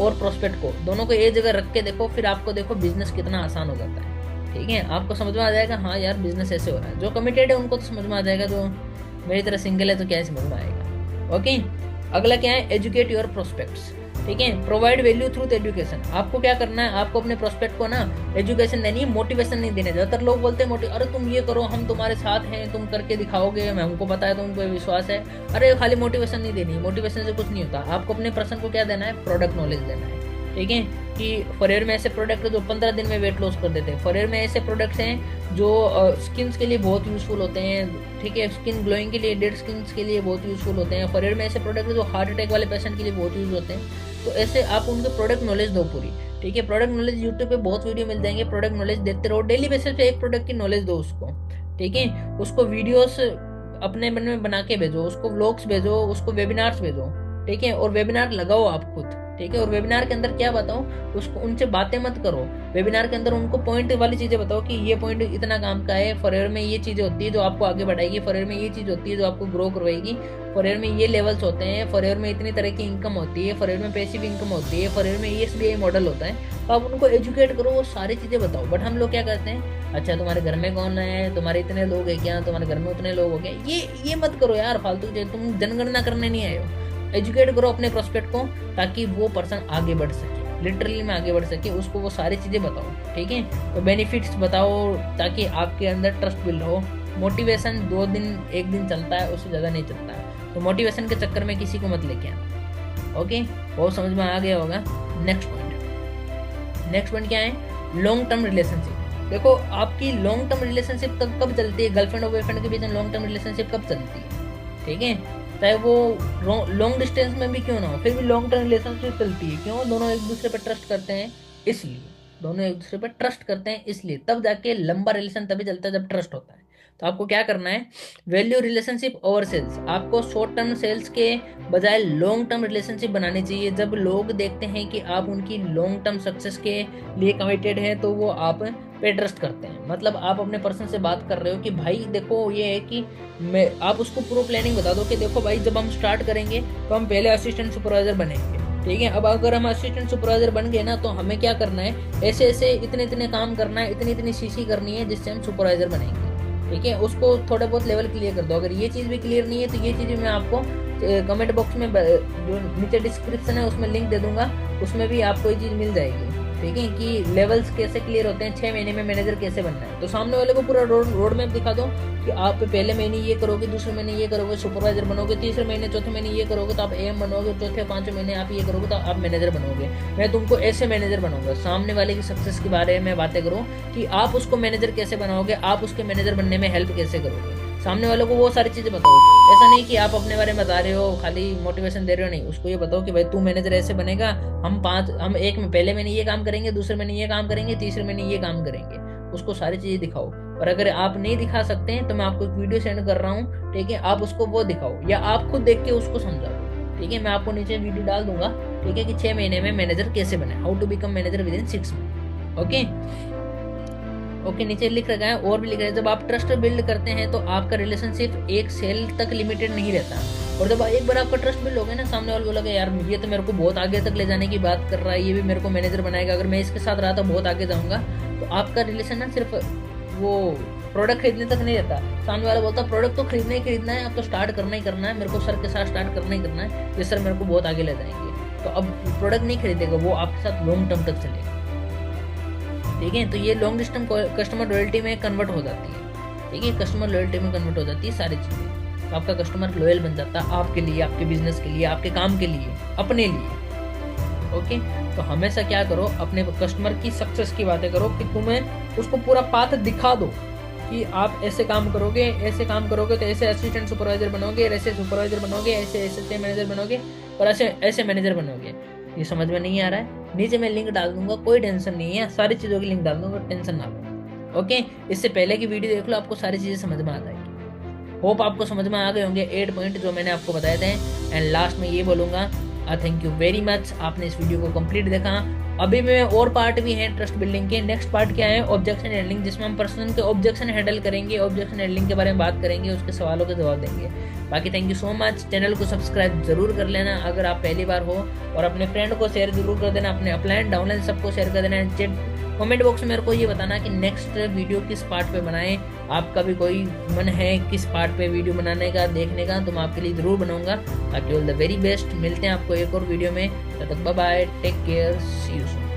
और प्रोस्पेक्ट को दोनों को एक जगह रख के देखो, फिर आपको देखो बिजनेस कितना आसान हो जाता है। ठीक है, आपको समझ में आ जाएगा हाँ यार बिजनेस ऐसे हो रहा है। जो कमिटेड है उनको तो समझ में आ जाएगा, जो मेरी तरह सिंगल है तो क्या समझ में आएगा। ओके, अगला क्या है, एजुकेट योर प्रोस्पेक्ट्स। ठीक है, प्रोवाइड वैल्यू थ्रू एजुकेशन। आपको क्या करना है, आपको अपने प्रोस्पेक्ट को ना एजुकेशन देनी है, मोटिवेशन नहीं देने। ज्यादातर लोग बोलते हैं अरे तुम ये करो, हम तुम्हारे साथ हैं, तुम करके दिखाओगे, मैं हमको पता है, तुमको विश्वास है। अरे खाली मोटिवेशन नहीं देनी, मोटिवेशन से कुछ नहीं होता। आपको अपने पर्सन को क्या देना है, प्रोडक्ट नॉलेज देना है। ठीक है, कि फॉरएवर में ऐसे प्रोडक्ट है जो 15 दिन में वेट लॉस कर देते हैं। फॉरएवर में ऐसे प्रोडक्ट्स हैं जो स्किन्स के लिए बहुत यूजफुल होते हैं। ठीक है, स्किन ग्लोइंग के लिए, डेड स्किन के लिए बहुत यूजफुल होते हैं। फॉरएवर में ऐसे प्रोडक्ट है जो हार्ट अटैक वाले पेशेंट के लिए बहुत यूज होते हैं। तो ऐसे आप उनको प्रोडक्ट नॉलेज दो पूरी। ठीक है, प्रोडक्ट नॉलेज यूट्यूब पे बहुत वीडियो मिल जाएंगे, प्रोडक्ट नॉलेज देते रहो, डेली बेसिस पे एक प्रोडक्ट की नॉलेज दो उसको। ठीक है, उसको वीडियोस अपने मन में बना के भेजो, उसको व्लॉग्स भेजो, उसको वेबिनार्स भेजो। ठीक है, और वेबिनार लगाओ आप खुद। ठीक है, और वेबिनार के अंदर क्या बताओ उसको, उनसे बातें मत करो। वेबिनार के अंदर उनको पॉइंट वाली चीजें बताओ कि ये पॉइंट इतना काम का है, फॉरएवर में ये चीजें होती है जो आपको आगे बढ़ाएगी, फॉरएवर में ये चीज होती है जो आपको ग्रो करवाएगी, फॉरएवर में ये लेवल्स होते हैं, फॉरएवर में इतनी तरह की इनकम होती है, फॉरएवर में पैसिव इनकम होती है, फॉरएवर में एसबीआई मॉडल होता है। तो आप उनको एजुकेट करो, वो सारी चीजें बताओ। बट हम लोग क्या करते हैं, अच्छा तुम्हारे घर में कौन है, तुम्हारे इतने लोग हैं क्या, तुम्हारे घर में उतने लोग हो गए, ये मत करो यार फालतू। तुम जनगणना करने नहीं आए हो। एजुकेट करो अपने प्रोस्पेक्ट को, ताकि वो पर्सन आगे बढ़ सके, लिटरली में आगे बढ़ सके, उसको वो सारी चीजें बताओ। ठीक है, तो बेनिफिट्स बताओ ताकि आपके अंदर ट्रस्ट बिल्ड हो। मोटिवेशन 2 दिन 1 दिन चलता है, उससे ज्यादा नहीं चलता है, तो मोटिवेशन के चक्कर में किसी को मत लेके आना। ओके, बहुत समझ में आ गया होगा। नेक्स्ट पॉइंट क्या है, लॉन्ग टर्म रिलेशनशिप। देखो आपकी लॉन्ग टर्म रिलेशनशिप कब चलती है, गर्लफ्रेंड और बॉयफ्रेंड के बीच में लॉन्ग टर्म रिलेशनशिप कब चलती है। ठीक है, चाहे वो लॉन्ग डिस्टेंस में भी क्यों ना हो, फिर भी लॉन्ग टर्म रिलेशनशिप चलती है। क्यों, दोनों एक दूसरे पर ट्रस्ट करते हैं इसलिए, दोनों एक दूसरे पर ट्रस्ट करते हैं इसलिए, तब जाके लंबा रिलेशन तभी चलता है जब ट्रस्ट होता है। तो आपको क्या करना है, वैल्यू रिलेशनशिप ओवर सेल्स। आपको शॉर्ट टर्म सेल्स के बजाय लॉन्ग टर्म रिलेशनशिप बनानी चाहिए। जब लोग देखते हैं कि आप उनकी लॉन्ग टर्म सक्सेस के लिए कमिटेड हैं तो वो आप पे ट्रस्ट करते हैं। मतलब आप अपने पर्सन से बात कर रहे हो कि भाई देखो ये है कि आप उसको पूरा प्लानिंग बता दो कि देखो भाई जब हम स्टार्ट करेंगे तो हम पहले असिस्टेंट सुपरवाइजर बनेंगे। ठीक है, अब अगर हम असिस्टेंट सुपरवाइजर बन गए ना तो हमें क्या करना है, ऐसे ऐसे इतने इतने काम करना है, इतनी इतनी सीसी करनी है जिससे हम सुपरवाइजर बनेंगे। ठीक है, उसको थोड़े बहुत लेवल क्लियर कर दो। अगर ये चीज़ भी क्लियर नहीं है तो ये चीज़ मैं आपको कमेंट बॉक्स में जो नीचे डिस्क्रिप्शन है उसमें लिंक दे दूंगा, उसमें भी आपको ये चीज़ मिल जाएगी। ठीक है, कि लेवल्स कैसे क्लियर होते हैं, 6 महीने में मैनेजर कैसे बनना है। तो सामने वाले को पूरा रोड मैप दिखा दो कि आप पहले महीने ये करोगे, दूसरे महीने ये करोगे, सुपरवाइजर बनोगे, तीसरे महीने चौथे महीने ये करोगे तो आप एम बनोगे, चौथे 5वें महीने आप ये करोगे तो आप मैनेजर बनोगे। मैं तुमको ऐसे मैनेजर बनाऊंगा। सामने वाले की सक्सेस के बारे में बातें करो कि आप उसको मैनेजर कैसे बनाओगे, आप उसके मैनेजर बनने में हेल्प कैसे करोगे। सामने वालों को वो सारी चीजें बताओ। ऐसा नहीं कि आप अपने बारे में बता रहे हो, खाली मोटिवेशन दे रहे हो, नहीं। उसको ये बताओ कि भाई तू मैनेजर ऐसे बनेगा, हम एक में पहले महीने ये काम करेंगे, दूसरे महीने ये काम करेंगे, तीसरे महीने ये काम करेंगे। उसको सारी चीजें दिखाओ। और अगर आप नहीं दिखा सकते हैं तो मैं आपको एक वीडियो सेंड कर रहा हूँ। ठीक है, आप उसको वो दिखाओ या आप खुद देख के उसको समझाओ। ठीक है, मैं आपको नीचे वीडियो डाल दूंगा। ठीक है, कि 6 महीने में मैनेजर कैसे बने, how to become manager within 6 month. Okay, नीचे लिख रखा है और भी लिख रहा है। जब आप ट्रस्ट बिल्ड करते हैं तो आपका रिलेशनशिप एक सेल तक लिमिटेड नहीं रहता। और जब एक बार आपका ट्रस्ट बिल्ड हो गया ना, सामने वाले बोला यार ये तो मेरे को बहुत आगे तक ले जाने की बात कर रहा है, ये भी मेरे को मैनेजर बनाएगा, अगर मैं इसके साथ रहा तो बहुत आगे जाऊंगा। तो आपका रिलेशन ना सिर्फ वो प्रोडक्ट खरीदने तक नहीं रहता। सामने वाला बोलता प्रोडक्ट तो खरीदना ही खरीदना है, अब तो स्टार्ट करना ही करना है, मेरे को सर के साथ स्टार्ट करना ही करना है, ये सर मेरे को बहुत आगे ले जाएंगे। तो अब प्रोडक्ट नहीं खरीदेगा, वो आपके साथ लॉन्ग टर्म तक चलेगा। ठीक है, तो ये लॉन्ग डिस्टेंस कस्टमर लॉयल्टी में कन्वर्ट हो जाती है। ठीक है, कस्टमर लॉयल्टी में कन्वर्ट हो जाती है सारी चीज़ें। तो आपका कस्टमर लॉयल बन जाता है आपके लिए, आपके बिजनेस के लिए, आपके काम के लिए, अपने लिए। ओके, तो हमेशा क्या करो, अपने कस्टमर की सक्सेस की बातें करो कि तुम्हें उसको पूरा पाथ दिखा दो कि आप ऐसे काम करोगे तो ऐसे असिस्टेंट सुपरवाइजर बनोगे, ऐसे सुपरवाइजर बनोगे, ऐसे मैनेजर बनोगे और ऐसे मैनेजर बनोगे। ये समझ में नहीं आ रहा है, नीचे मैं लिंक डाल दूंगा, कोई टेंशन नहीं है, सारी चीज़ों की लिंक डाल दूंगा, टेंशन ना लो। ओके, इससे पहले की वीडियो देख लो, आपको सारी चीज़ें समझ में आ जाएगी। होप आपको समझ में आ गए होंगे 8 पॉइंट जो मैंने आपको बताए थे। एंड लास्ट में ये बोलूँगा, थैंक यू वेरी मच, आपने इस वीडियो को कंप्लीट देखा। अभी में और पार्ट भी हैं ट्रस्ट बिल्डिंग के। नेक्स्ट पार्ट क्या है, ऑब्जेक्शन हैंडलिंग, जिसमें हम पर्सन के ऑब्जेक्शन हैंडल करेंगे, ऑब्जेक्शन हैंडलिंग के बारे में बात करेंगे, उसके सवालों के जवाब देंगे। बाकी thank you so much, channel को सब्सक्राइब जरूर कर लेना अगर आप पहली बार हो, और अपने फ्रेंड को शेयर जरूर कर देना, अपने अपलाइन डाउनलाइन सबको शेयर कर देना। चैट कमेंट बॉक्स में मेरे को ये बताना कि नेक्स्ट वीडियो किस पार्ट पे बनाएं। आपका भी कोई मन है किस पार्ट पे वीडियो बनाने का, देखने का, तो मैं आपके लिए जरूर बनाऊंगा। बाकी ऑल द वेरी बेस्ट, मिलते हैं आपको एक और वीडियो में, तब तक bye bye, take care, see you soon.